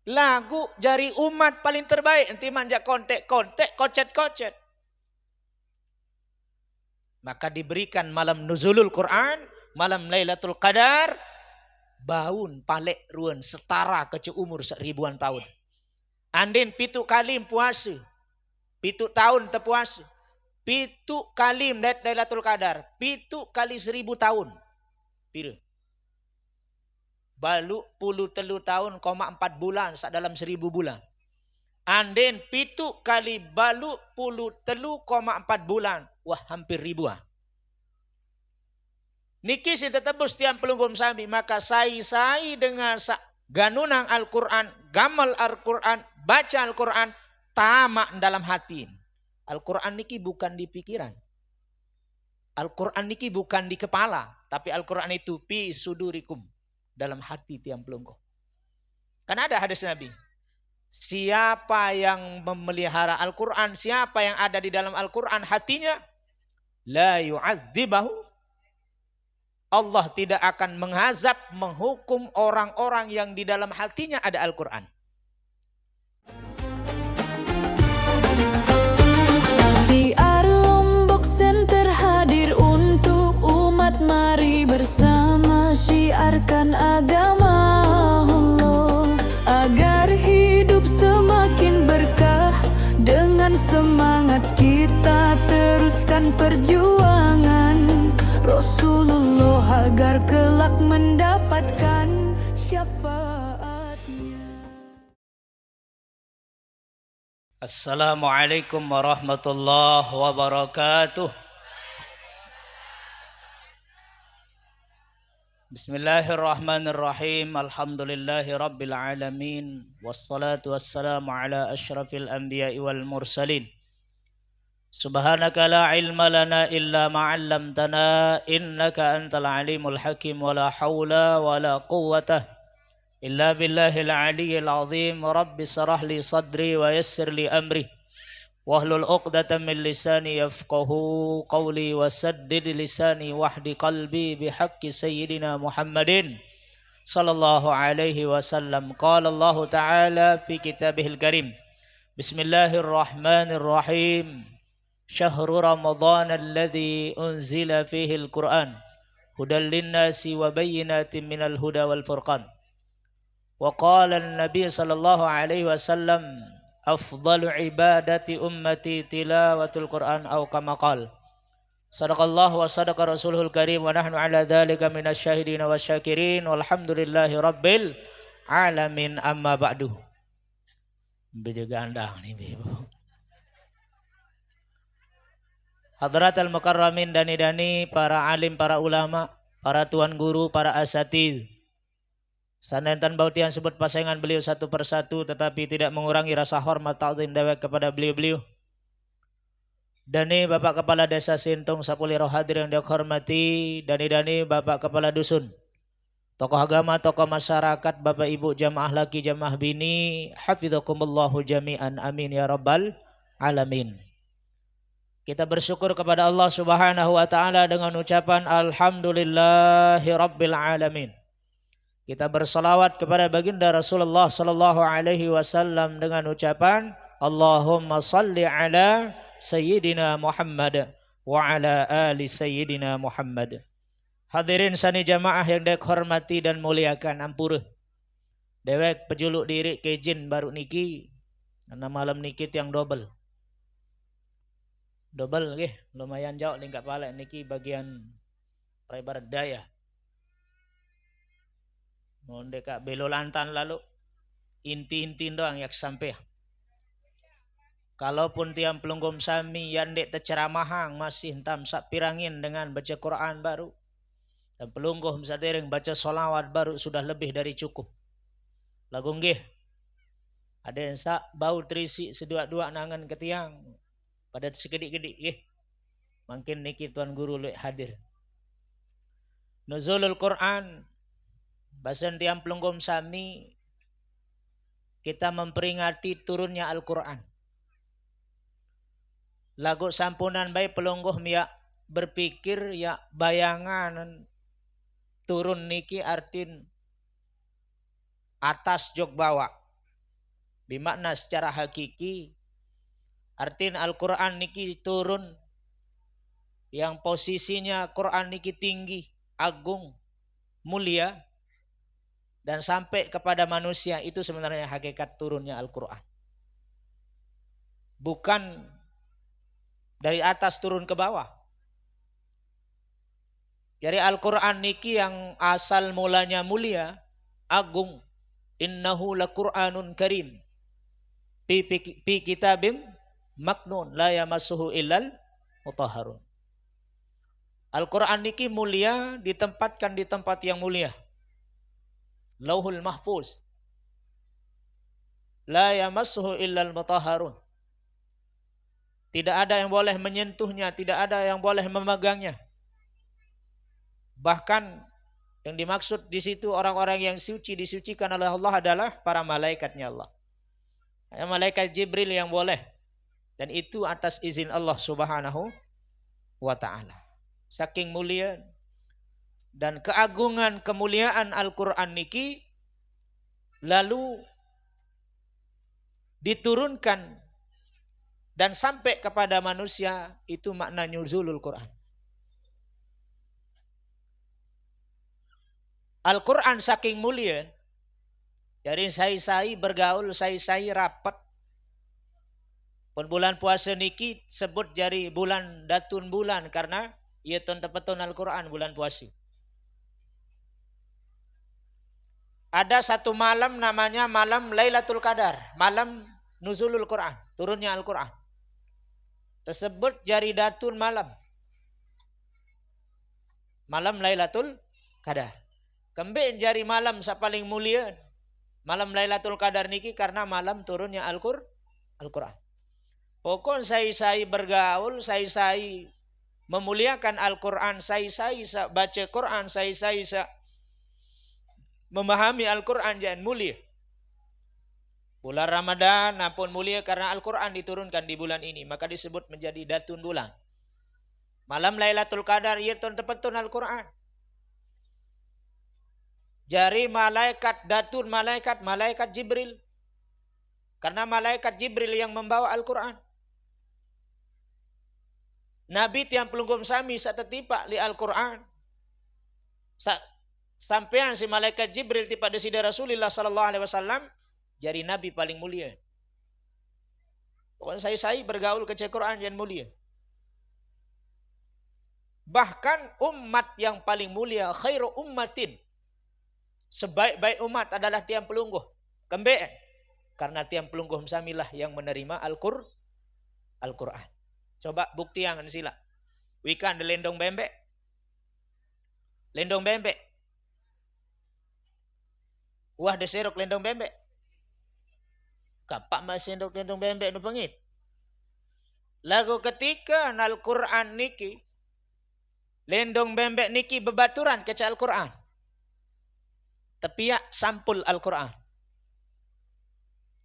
Lagu jari umat paling terbaik. Nanti manja kontek-kontek, kocet-kocet. Maka diberikan malam nuzulul Quran, malam Lailatul Qadar, baun palek ruan setara kece umur 1000-an tahun. Andin pitu kali puasa, pitu tahun tepuasa, pitu kali Lailatul Qadar, pitu kali 1000 tahun. Pira? Balu puluh telu tahun, 4 bulan sak dalam 1000 bulan. Andin pitu kali balu puluh telu, 4 bulan. Wah, hampir ribuan. Niki si tetebus tiang pelunggum sami. Maka sai dengan ganunang Al-Quran, gamal Al-Quran, baca Al-Quran, tamak dalam hati. Al-Quran niki bukan di pikiran. Al-Quran niki bukan di kepala. Tapi Al-Quran itu fi sudurikum. Dalam hati tiang pelungguh. Kan ada hadis Nabi. Siapa yang memelihara Al-Quran, siapa yang ada di dalam Al-Quran hatinya, la yu'adzibahu. Allah tidak akan mengazab, menghukum orang-orang yang di dalam hatinya ada Al-Quran. Siar Lombok Center hadir untuk umat, mari bersama syiarkan agama Allah agar hidup semakin berkah. Dengan semangat kita teruskan perjuangan Rasulullah agar kelak mendapatkan syafaatnya. Assalamualaikum warahmatullahi wabarakatuh. Bismillahirrahmanirrahim. Alhamdulillahi rabbil alamin. Wassalatu wassalamu ala asyrafil anbiya'i wal mursalin. Subhanaka la ilma lana illa ma'allamtana innaka antal alimul hakim. Wa la hawla wa la quwwata illa billahil aliyyil azim. Rabbi sarah li sadri wa yassir li amri wahlul 'uqdatam min lisani yafqahu qawli wasaddid lisani wahdi qalbi bihaqqi sayyidina Muhammadin sallallahu alaihi wasallam. Qala Allah ta'ala fi kitabihil karim. Bismillahirrahmanirrahim. Syahrul Ramadan alladzi unzila fihi al-Qur'an hudan lin-nasi wa bayyinatin minal huda wal furqan. Wa qala an-nabiy sallallahu alaihi wasallam afdalu ibadati ummati tilawatul Qur'an aw kama qala. Sadaqallahu wa sadaqa rasuluhul karim wa nahnu ala dzalika minasyahidin wasyakirin walhamdulillahi rabbil alamin. Amma ba'du. Bejaga andang nih Ibu. Hadratal mukarramin dani-dani, para alim, para ulama, para tuan guru, para asatidz. Sanentan bautian sebut pasangan beliau satu persatu, tetapi tidak mengurangi rasa hormat ta'zim dewek kepada beliau-beliau. Dani Bapak Kepala Desa Sintung Sapuliro hadir yang dihormati, dani Bapak Kepala Dusun, tokoh agama, tokoh masyarakat, Bapak Ibu jamaah laki, jamaah bini, hafidzakumullahu jami'an, amin ya rabbal alamin. Kita bersyukur kepada Allah Subhanahu wa taala dengan ucapan alhamdulillahi rabbil alamin. Kita bersalawat kepada baginda Rasulullah sallallahu alaihi wasallam dengan ucapan Allahumma salli ala sayyidina Muhammad wa ala ali sayyidina Muhammad. Hadirin sani jamaah yang dihormati dan muliakan ampura. Dewek pejuluk diri kejin baru niki karena malam niki yang double. Double nggih, lumayan jauh lingkap pala niki bagian Prebar Daya. Mohon deka belo lantan lalu inti-inti doang yak sampai. Kalaupun tiang pelunggum sami yang dek terceramahang masih entam sak pirangin dengan baca Quran baru. Dan pelungguh misalnya baca solawat baru sudah lebih dari cukup. Lagu nggih. Ada yang sak bau terisi sedua-dua nangan ke tiang. Pada segedik-gedik nggih. Mungkin niki tuan guru hadir. Nuzulul Quran. Bahasan tiang pelunggum sami kita memperingati turunnya Al-Quran. Lagu sampunan baik pelungguh ya berpikir ya bayangan turun niki artin atas jog bawah. Bimakna secara hakiki artinya Al-Quran niki turun yang posisinya Quran niki tinggi, agung, mulia dan sampai kepada manusia, itu sebenarnya hakikat turunnya Al-Quran. Bukan dari atas turun ke bawah. Jadi Al-Quran niki yang asal mulanya mulia, agung. Innahu laqur'anun karim. Fi kitabim maknun la yamassuhu illal mutahharun. Al-Quran niki mulia, ditempatkan di tempat yang mulia. Lauhul Mahfuz. La yamassuhu illal mutahharun. Tidak ada yang boleh menyentuhnya, tidak ada yang boleh memegangnya. Bahkan yang dimaksud di situ orang-orang yang suci, disucikan oleh Allah adalah para malaikatnya Allah. Malaikat Jibril yang boleh. Dan itu atas izin Allah Subhanahu wa ta'ala. Saking mulia dan keagungan kemuliaan Al-Quran niki lalu diturunkan dan sampai kepada manusia, itu makna nuzulul Quran. Al-Quran saking mulia, dari sai-sai bergaul, sai-sai rapat. Pun bulan puasa niki sebut jadi bulan datun bulan karena ia tepetun Al-Quran bulan puasa. Ada satu malam namanya malam Lailatul Qadar, malam nuzulul Quran, turunnya Al-Quran. Tersebut jadi datun malam. Malam Lailatul Qadar. Kembali jari malam paling mulia. Malam Lailatul Qadar niki karena malam turunnya Al-Quran. Pokok sai-sai bergaul, sai-sai memuliakan Al-Quran, sai-sai baca Quran, sai-sai memahami Al-Quran jangan mulia. Bulan Ramadan pun mulia karena Al-Quran diturunkan di bulan ini, maka disebut menjadi datun bulan. Malam Lailatul Qadar ia tepetun Al-Quran. Jari malaikat datun malaikat Jibril. Karena malaikat Jibril yang membawa Al-Quran. Nabi tiang pelunggum sami satetipa li Al-Quran. Sampean si malaikat Jibril tiba di sida Rasulullah sallallahu alaihi wasallam, jadi nabi paling mulia. Pokoknya saya bergaul ke Quran yang mulia. Bahkan umat yang paling mulia, khairu ummatin, sebaik-baik umat adalah tiang pelungguh. Kembali karena tiang pelungguh samilah yang menerima Al-Quran. Coba bukti yang sila. Wikan de lendong bembek. Lendong bembek. Wah de serok lendong bembek. Kapak mas lendong bembek nu pengit. Lagu ketika Al-Quran niki, lendong bembek niki bebaturan ke Al-Quran. Tepiak sampul Al-Quran.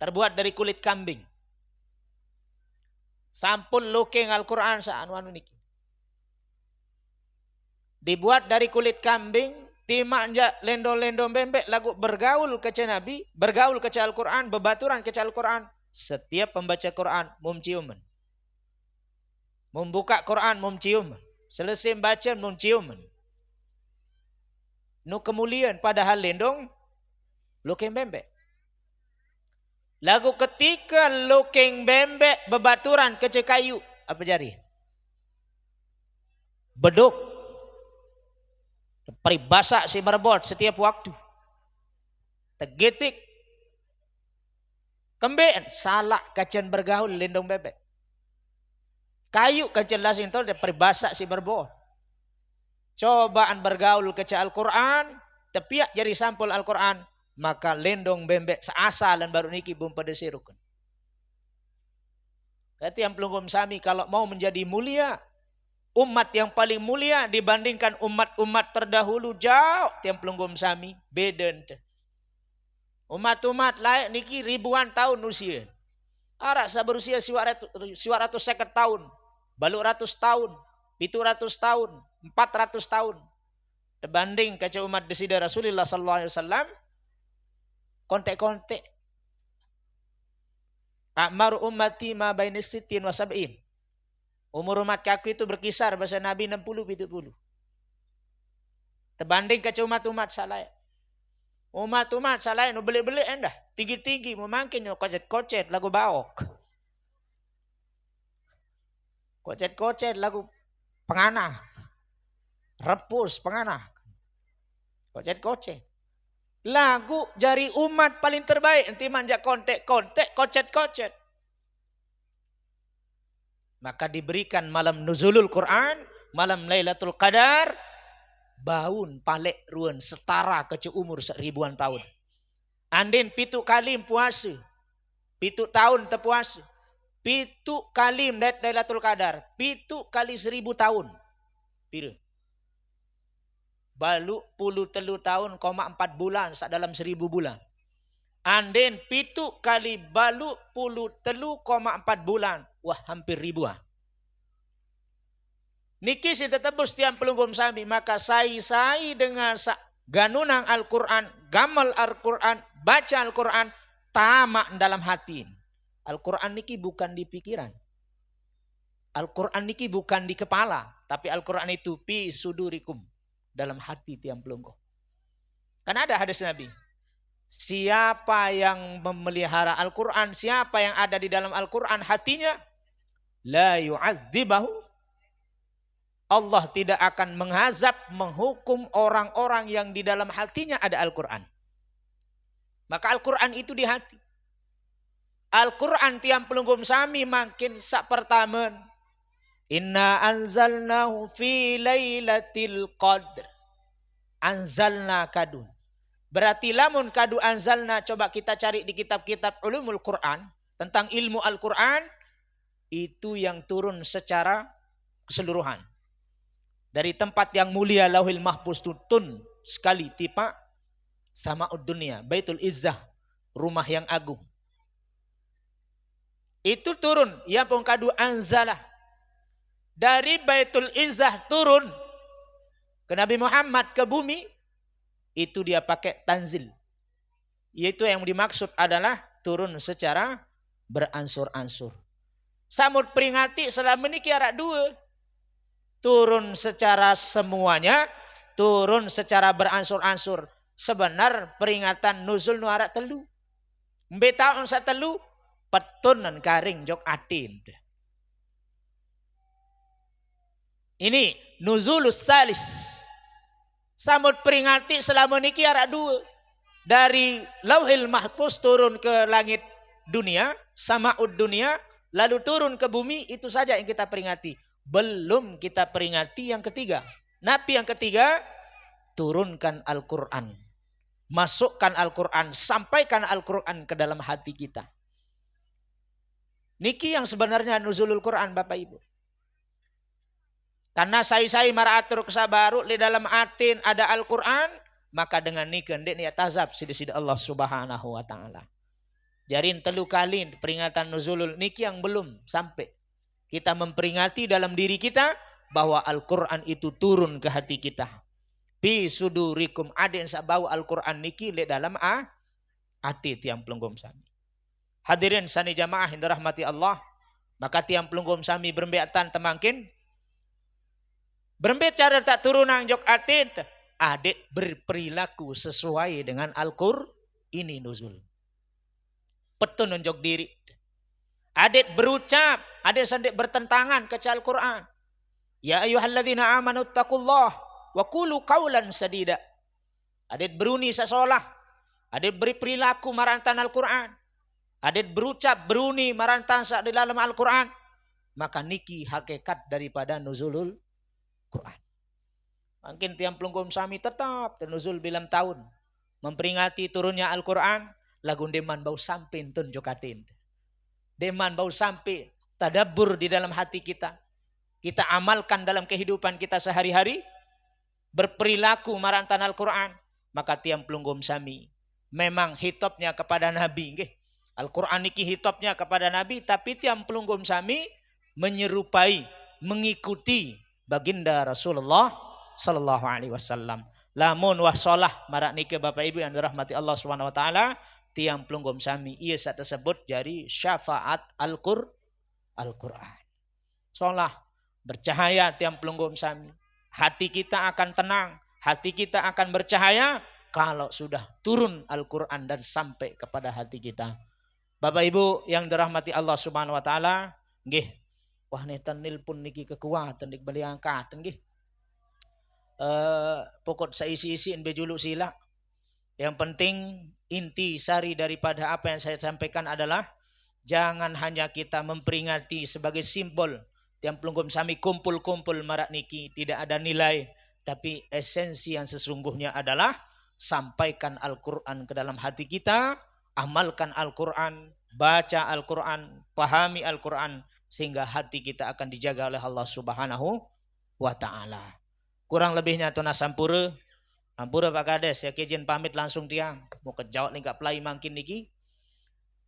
Terbuat dari kulit kambing. Sampul looking Al-Quran anu niki. Dibuat dari kulit kambing, timanja lendong-lendong bembek lagu bergaul ke Nabi, bergaul ke Al-Quran, bebaturan ke Al-Quran. Setiap pembaca Quran ciuman. Membuka Quran ciuman. Selesai baca ciuman. Nu kemuliaan padahal lendong looking bembek. Lagu ketika looking bembek bebaturan ke kayu, apa jari? Beduk. Peribasa si berbot setiap waktu. Tegetik. Kembeen salah kacian bergaul lendong bebek. Kayu kacian lasin tol de peribasa si berbot. Cobaan bergaul ke Al-Quran, tepiak jadi sampul Al-Quran, maka lendong bembek seasalan baru niki bum pada sirukan. Berarti yang pelunggum sami kalau mau menjadi mulia, umat yang paling mulia dibandingkan umat-umat terdahulu jauh tiang pelunggum sami beda. Umat-umat lain niki ribuan tahun usia. Arak berusia 250 tahun, balu ratus tahun, 700 tahun, 400 tahun. Dibanding kaca umat desida Rasulullah sallallahu alaihi wasallam kontek-kontek. A'maru ummati ma bainis sittin wa sab'in. Umur umat aku itu berkisar bahasa Nabi 60-70. Terbanding ke umat-umat salai. Umat-umat salai nu beli-beli endah. Tinggi-tinggi memangkin yo kocet-kocet lagu baok. Kocet-kocet lagu penganah. Repus penganah. Kocet-kocet. Lagu jari umat paling terbaik. Nanti manjak kontek-kontek, kocet-kocet. Maka diberikan malam nuzulul Quran, malam Lailatul Qadar, baun palek ruan setara ke umur 1000-an tahun. Andin pitu kali puasa. Pitu tahun terpuasa. Pitu kali Lailatul Qadar. Pitu kali 1000 tahun. Pira? Balu puluh telu tahun, 4 bulan sak dalam 1000 bulan. Andin pitu kali balu puluh telu, 4 bulan. Wah hampir ribuan. Niki si tetebus tiang pelunggum sami. Maka sai dengan ganunang Al-Quran, gamal Al-Quran, baca Al-Quran, tamak dalam hati. Al-Quran niki bukan di pikiran. Al-Quran niki bukan di kepala. Tapi Al-Quran itu pi sudurikum. Dalam hati tiang pelunggu. Kan ada hadis Nabi. Siapa yang memelihara Al-Quran, siapa yang ada di dalam Al-Quran hatinya, la yu'adzibahu. Allah tidak akan mengazab, menghukum orang-orang yang di dalam hatinya ada Al-Quran. Maka Al-Quran itu di hati. Al-Quran tiang pelunggum sami makin sak pertama. Inna anzalnahu fi lailatul qadr. Anzalna kadun. Berarti lamun kadu anzalna, coba kita cari di kitab-kitab ulumul Quran. Tentang ilmu Al-Quran. Itu yang turun secara keseluruhan. Dari tempat yang mulia Lauhil Mahfuz tun sekali tipa Sama'ud dunia, Baitul Izzah, rumah yang agung. Itu turun, ya pun kadu anzalah. Dari Baitul Izzah turun ke Nabi Muhammad ke bumi, itu dia pakai tanzil. Yaitu yang dimaksud adalah turun secara beransur-ansur. Samud peringati selama ini kiara dua. Turun secara semuanya, turun secara beransur-ansur. Sebenar peringatan nuzul nuara telu. Mbetaun sa telu, petunan karing jok atin. Ini nuzulus salis. Samud peringati selama ini kiara dua. Dari Lauhil Mahfuz turun ke langit dunia, Sama'ud dunia, lalu turun ke bumi, itu saja yang kita peringati. Belum kita peringati yang ketiga. Nabi yang ketiga, turunkan Al-Quran. Masukkan Al-Quran, sampaikan Al-Quran ke dalam hati kita. Niki yang sebenarnya nuzulul Quran Bapak Ibu. Karena saya maraatur kesabaru di dalam atin ada Al-Quran, maka dengan niki ndek niat azab sida-sida Allah Subhanahu wa taala. Jarin telu kali peringatan nuzulul niki yang belum sampai. Kita memperingati dalam diri kita bahwa Al-Quran itu turun ke hati kita. Bi sudurikum, ada yang bau Al-Quran niki le dalam ati tiang pelunggum sami. Hadirin sani jamaah yang dirahmati Allah, maka tiang pelunggum sami berembeatan temangkin. Berembet cara tak turun angjok atit, adik berperilaku sesuai dengan Al-Qur'an ini nuzul. Petun nunjuk diri. Adik berucap, adik sandik bertentangan ke Al-Quran. Ya ayyuhalladzina amanu taqullah wa qulu qawlan sadida. Adik beruni sesolah, adik beri perilaku marantan Al-Quran. Adik berucap, beruni marantan di dalam Al-Quran. Maka niki hakikat daripada nuzulul Quran. Mungkin tiang pelunggum sami tetap nuzul bilam tahun. Memperingati turunnya Al-Quran. Lagu deman bau sampin tun jokatin. Deman bau sampai tadabbur di dalam hati kita. Kita amalkan dalam kehidupan kita sehari-hari. Berperilaku marantan Al-Quran. Maka tiang pelunggum sami. Memang hitopnya kepada Nabi. Al-Quran niki hitopnya kepada Nabi. Tapi tiang pelunggum sami menyerupai, mengikuti baginda Rasulullah sallallahu alaihi wasallam. Lamun wah solah marak niki Bapak Ibu yang dirahmati Allah Subhanahu wa taala, tiang pelunggum sami ia tersebut jadi syafaat Al-Quran. Seolah bercahaya tiang pelunggum sami. Hati kita akan tenang, hati kita akan bercahaya kalau sudah turun Al-Quran dan sampai kepada hati kita. Bapak Ibu yang dirahmati Allah Subhanahu wa taala, nggih. Wah netan nilpun niki kekuatan dik beli angkat nggih. Pokok saisi-isiin bejuluk sila. Yang penting inti sari daripada apa yang saya sampaikan adalah jangan hanya kita memperingati sebagai simbol tiang pelunggum sami kumpul-kumpul marak niki tidak ada nilai, tapi esensi yang sesungguhnya adalah sampaikan Al-Quran ke dalam hati kita, amalkan Al-Quran, baca Al-Quran, pahami Al-Quran, sehingga hati kita akan dijaga oleh Allah Subhanahu wa ta'ala. Kurang lebihnya tuna sampura, ampura Pak Kades, ya kejin pamit langsung tiang, mau kejawab lingkap pelai mangkin niki,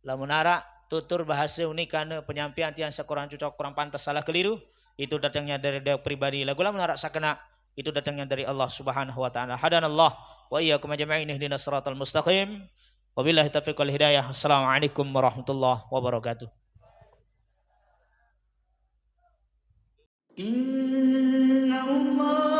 lamun nara tutur bahasa unikane penyampaian tiang sekurang cocok kurang pantas salah keliru, itu datangnya dari dia pribadi. Lagu lamun nara sakena, itu datangnya dari Allah Subhanahu wa ta'ala. Hadanallah wa iyyakum ajma'in ihdinas siratal mustaqim. Wabillahi taufiq wal hidayah. Assalamualaikum warahmatullahi wabarakatuh. Inna Allah